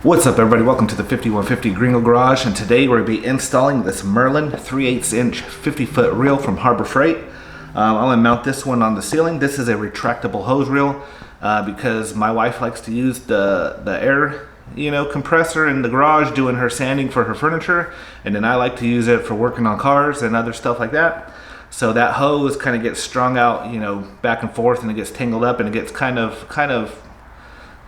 What's up everybody, welcome to the 5150 Gringo Garage, and today we're going to be installing this Merlin 3/8 inch 50-foot reel from Harbor Freight. I'm going to mount this one on the ceiling. This is a retractable hose reel because my wife likes to use the air compressor in the garage doing her sanding for her furniture, and then I like to use it for working on cars and other stuff like that. So that hose kind of gets strung out, back and forth, and it gets tangled up, and it gets kind of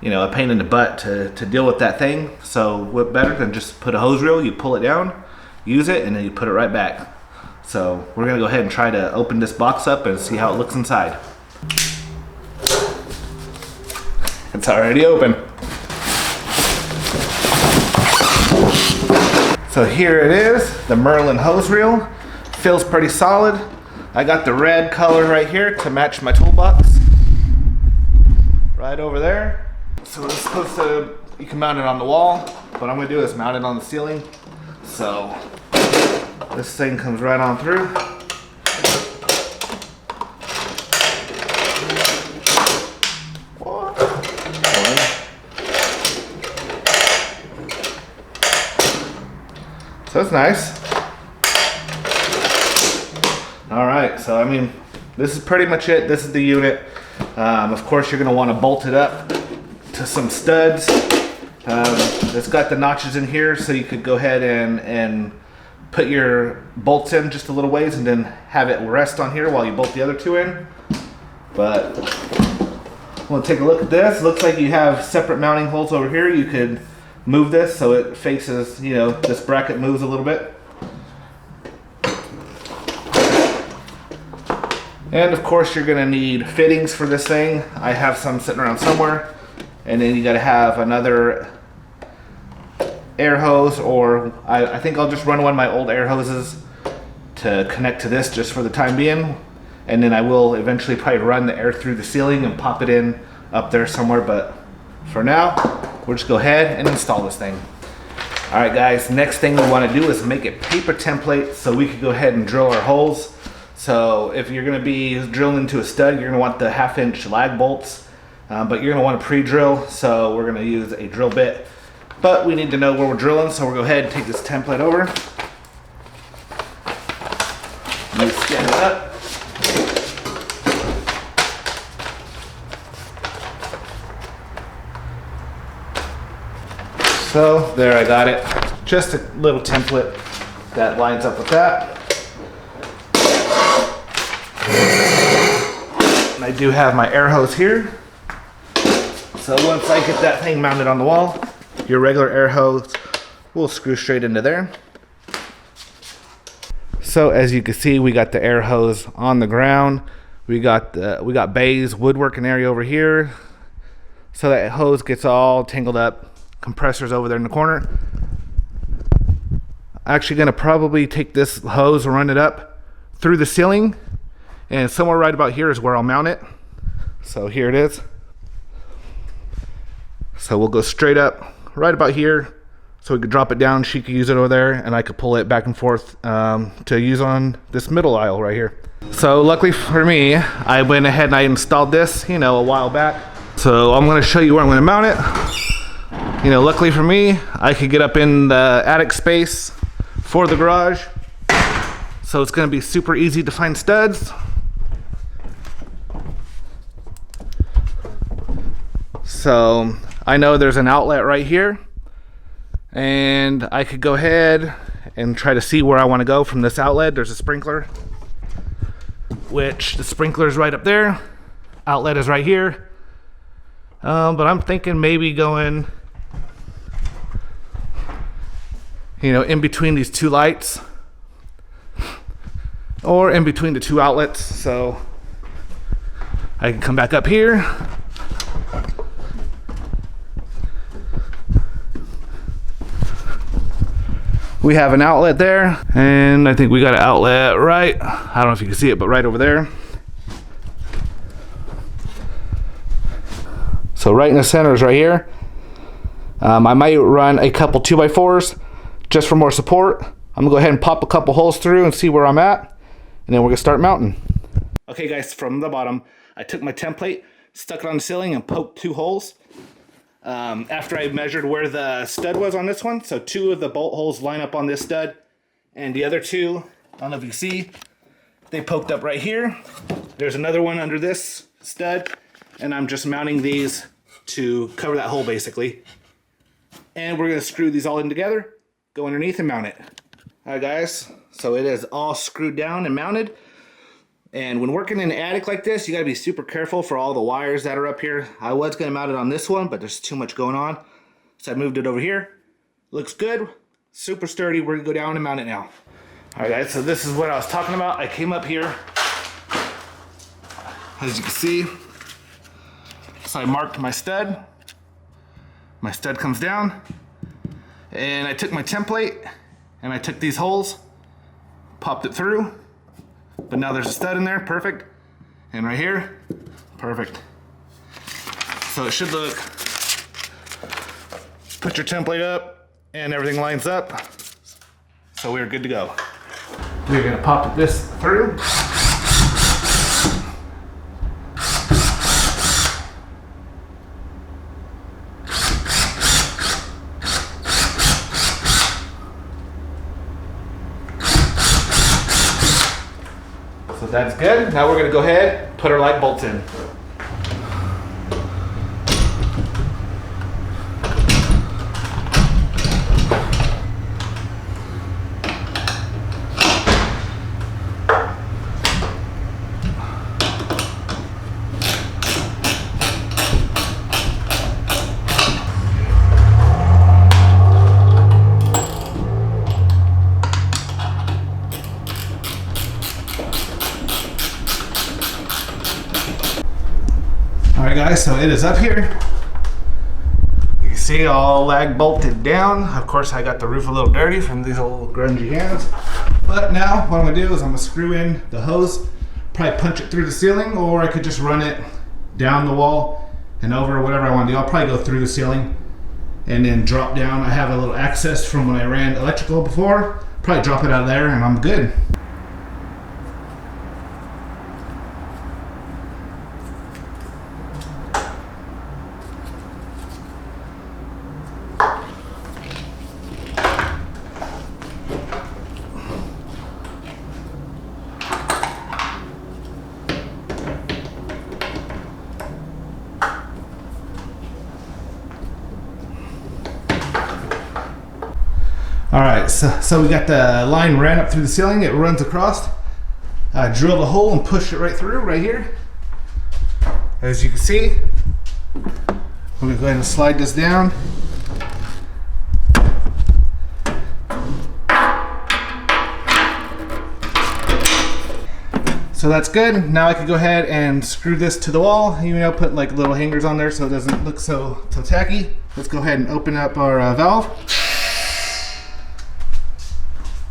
a pain in the butt to deal with that thing. So what better than just put a hose reel, you pull it down, use it, and then you put it right back. So we're gonna go ahead and try to open this box up and see how it looks inside. It's already open. So here it is, the Merlin hose reel. Feels pretty solid. I got the red color right here to match my toolbox. Right over there. So it's supposed to, you can mount it on the wall. What I'm going to do is mount it on the ceiling. So this thing comes right on through. So it's nice. Alright, so I mean, this is pretty much it. This is the unit. Of course, you're going to want to bolt it up to some studs. It's got the notches in here, so you could go ahead and put your bolts in just a little ways and then have it rest on here while you bolt the other two in. But we'll take a look at this. Looks like you have separate mounting holes over here. You could move this so it faces, this bracket moves a little bit. And of course you're gonna need fittings for this thing. I have some sitting around somewhere. And then you gotta have another air hose, or I think I'll just run one of my old air hoses to connect to this just for the time being. And then I will eventually probably run the air through the ceiling and pop it in up there somewhere. But for now, we'll just go ahead and install this thing. All right guys, next thing we wanna do is make a paper template so we can go ahead and drill our holes. So if you're gonna be drilling into a stud, you're gonna want the 1/2 inch lag bolts. But you're going to want to pre-drill, so we're going to use a drill bit. But we need to know where we're drilling, so we'll go ahead and take this template over. Let me scan it up. So there, I got it. Just a little template that lines up with that. And I do have my air hose here. So once I get that thing mounted on the wall, your regular air hose will screw straight into there. So as you can see, we got the air hose on the ground. We got bays, woodworking area over here. So that hose gets all tangled up. Compressor's over there in the corner. Actually gonna probably take this hose and run it up through the ceiling. And somewhere right about here is where I'll mount it. So here it is. So we'll go straight up right about here so we could drop it down. She could use it over there and I could pull it back and forth to use on this middle aisle right here. So luckily for me, I went ahead and I installed this, a while back. So I'm going to show you where I'm going to mount it. Luckily for me, I could get up in the attic space for the garage. So it's going to be super easy to find studs. So I know there's an outlet right here, and I could go ahead and try to see where I want to go from this outlet. There's a sprinkler, which the sprinkler is right up there. Outlet is right here. But I'm thinking maybe going, in between these two lights, or in between the two outlets. So I can come back up here. We have an outlet there, and I think we got an outlet right, I don't know if you can see it, but right over there. So right in the center is right here. I might run a couple 2x4s just for more support. I'm gonna go ahead and pop a couple holes through and see where I'm at, and then we're gonna start mounting. Okay guys, from the bottom, I took my template, stuck it on the ceiling, and poked 2 holes. after I measured where the stud was on this one. So 2 of the bolt holes line up on this stud, and the other 2, I don't know if you can see, they poked up right here. There's another one under this stud, and I'm just mounting these to cover that hole basically. And we're gonna screw these all in together, go underneath and mount it. All right guys, so it is all screwed down and mounted. And when working in an attic like this, you gotta be super careful for all the wires that are up here. I was gonna mount it on this one, but there's too much going on. So I moved it over here. Looks good, super sturdy. We're gonna go down and mount it now. All right guys, so this is what I was talking about. I came up here, as you can see. So I marked my stud. My stud comes down. And I took my template and I took these holes, popped it through. But now there's a stud in there, perfect. And right here, perfect. So it should look, put your template up and everything lines up. So we're good to go. We're gonna pop this through. So that's good. Now we're gonna go ahead and put our light bolts in. Alright guys, so it is up here. You can see all lag bolted down. Of course I got the roof a little dirty from these old grungy hands. But now what I'm going to do is I'm going to screw in the hose, probably punch it through the ceiling, or I could just run it down the wall and over, whatever I want to do. I'll probably go through the ceiling and then drop down. I have a little access from when I ran electrical before. Probably drop it out of there and I'm good. All right, so we got the line ran up through the ceiling. It runs across. Drill the hole and push it right through, right here. As you can see, we're gonna go ahead and slide this down. So that's good. Now I can go ahead and screw this to the wall. You know, put like little hangers on there so it doesn't look so tacky. Let's go ahead and open up our valve.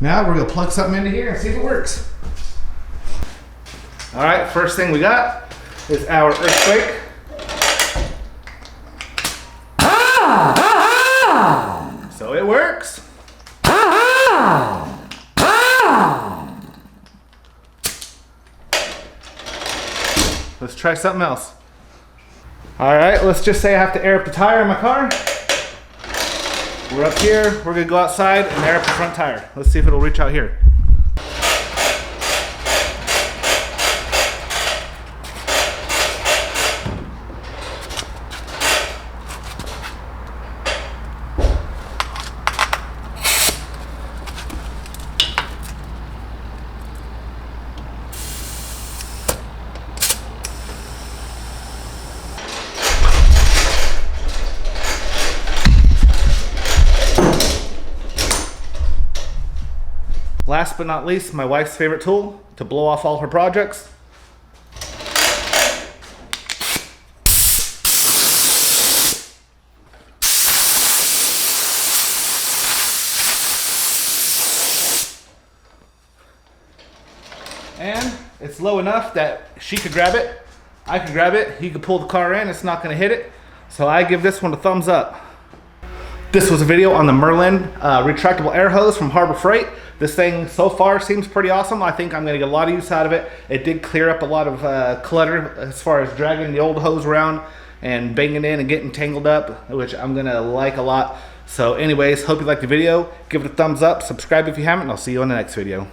Now we're gonna plug something into here and see if it works. All right, first thing we got is our earthquake. So it works. Let's try something else. All right, let's just say I have to air up the tire in my car. We're up here, we're gonna go outside and air up the front tire. Let's see if it'll reach out here. Last but not least, my wife's favorite tool to blow off all her projects. And it's low enough that she could grab it, I could grab it, he could pull the car in, it's not gonna hit it. So I give this one a thumbs up. This was a video on the Merlin retractable air hose from Harbor Freight. This thing so far seems pretty awesome. I think I'm gonna get a lot of use out of it. It did clear up a lot of clutter as far as dragging the old hose around and banging in and getting tangled up, which I'm gonna like a lot. So anyways, hope you liked the video. Give it a thumbs up, subscribe if you haven't, and I'll see you on the next video.